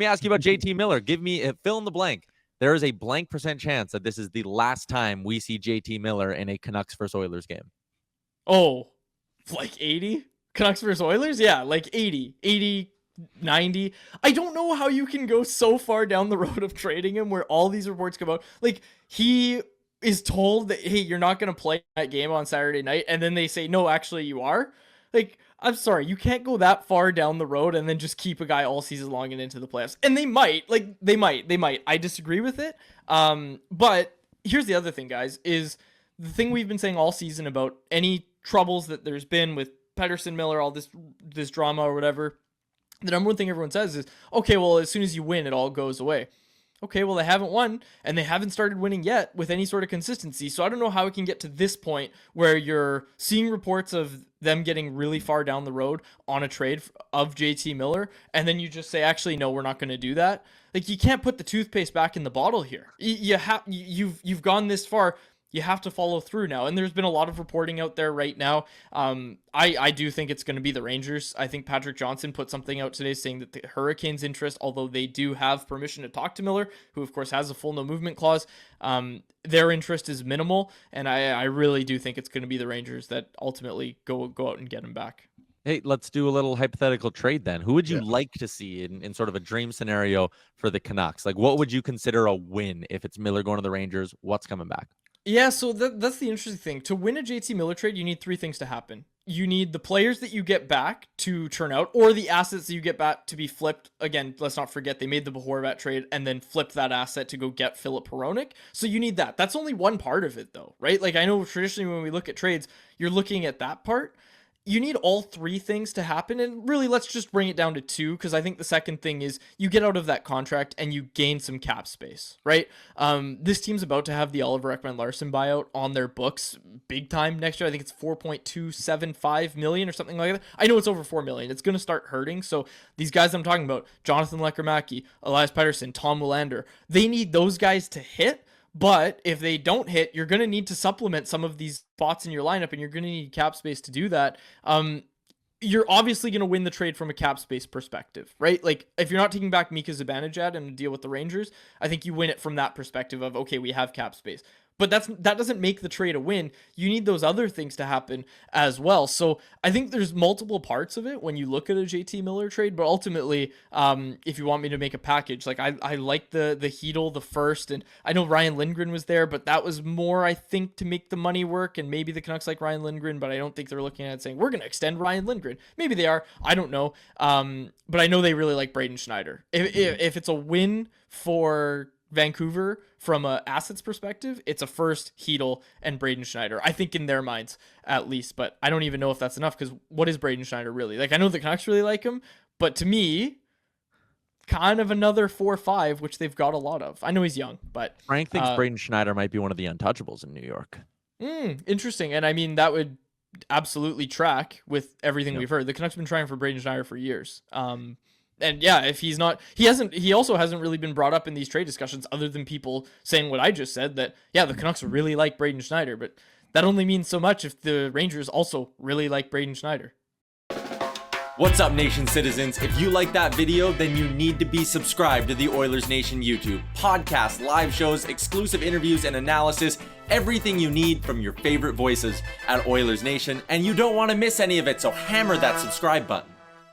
me ask you about JT Miller. Give me fill in the blank. There is a blank % chance that this is the last time we see JT Miller in a Canucks versus Oilers game. Oh, like 80? Canucks versus Oilers? Yeah, like 80, 90. I don't know how you can go so far down the road of trading him where all these reports come out. Like, he is told that, hey, you're not going to play that game on Saturday night, and then they say, no, actually you are. Like, I'm sorry, you can't go that far down the road and then just keep a guy all season long and into the playoffs. And they might. I disagree with it. But here's the other thing, guys, is the thing we've been saying all season about any troubles that there's been with Pettersson, Miller, all this drama or whatever. The number one thing everyone says is, okay, well, as soon as you win, it all goes away. Okay, well, they haven't won, and they haven't started winning yet with any sort of consistency. So I don't know how it can get to this point where you're seeing reports of them getting really far down the road on a trade of JT Miller, and then you just say, actually, no, we're not going to do that. Like, you can't put the toothpaste back in the bottle here. You've gone this far. You have to follow through now. And there's been a lot of reporting out there right now. I do think it's going to be the Rangers. I think Patrick Johnson put something out today saying that the Hurricanes' interest, although they do have permission to talk to Miller, who of course has a full no movement clause, their interest is minimal. And I really do think it's going to be the Rangers that ultimately go out and get him back. Hey, let's do a little hypothetical trade then. Who would you like to see in sort of a dream scenario for the Canucks? Like, what would you consider a win if it's Miller going to the Rangers? What's coming back? Yeah, so that's the interesting thing. To win a JT Miller trade, you need three things to happen. You need the players that you get back to turn out, or the assets that you get back to be flipped. Again, let's not forget they made the Horvat trade and then flipped that asset to go get Filip Hronek. So you need that. That's only one part of it, though, right? Like, I know traditionally when we look at trades, you're looking at that part. You need all three things to happen, and really let's just bring it down to two, because I think the second thing is you get out of that contract and you gain some cap space, right? This team's about to have the Oliver Ekman-Larsson buyout on their books big time next year. I think it's $4.275 million or something like that. I know it's over $4 million. It's going to start hurting. So these guys I'm talking about, Jonathan Lekkerimäki, Elias Pettersson, Tom Willander, they need those guys to hit. But if they don't hit, you're going to need to supplement some of these spots in your lineup, and you're going to need cap space to do that. You're obviously going to win the trade from a cap space perspective, right? Like, if you're not taking back Mika Zibanejad and deal with the Rangers, I think you win it from that perspective of, okay, we have cap space. But that doesn't make the trade a win. You need those other things to happen as well. So I think there's multiple parts of it when you look at a JT Miller trade. But ultimately, if you want me to make a package, like I like the Hedl, the first, and I know Ryan Lindgren was there, but that was more, I think, to make the money work. And maybe the Canucks like Ryan Lindgren, but I don't think they're looking at it saying, we're going to extend Ryan Lindgren. Maybe they are. I don't know. But I know they really like Braden Schneider. If it's a win for Vancouver from a assets perspective, it's a first, Hedl, and Braden Schneider, I think, in their minds at least. But I don't even know if that's enough, because what is Braden Schneider really? Like, I know the Canucks really like him, but to me, kind of another 4-5, which they've got a lot of. I know he's young, but Frank thinks Braden Schneider might be one of the untouchables in New York. Interesting. And I mean, that would absolutely track with everything we've heard. The Canucks have been trying for Braden Schneider for years. And yeah, if he's not, he also hasn't really been brought up in these trade discussions, other than people saying what I just said, that, yeah, the Canucks really like Braden Schneider, but that only means so much if the Rangers also really like Braden Schneider. What's up, Nation citizens? If you like that video, then you need to be subscribed to the Oilers Nation YouTube. Podcasts, live shows, exclusive interviews, and analysis. Everything you need from your favorite voices at Oilers Nation. And you don't want to miss any of it, so hammer that subscribe button.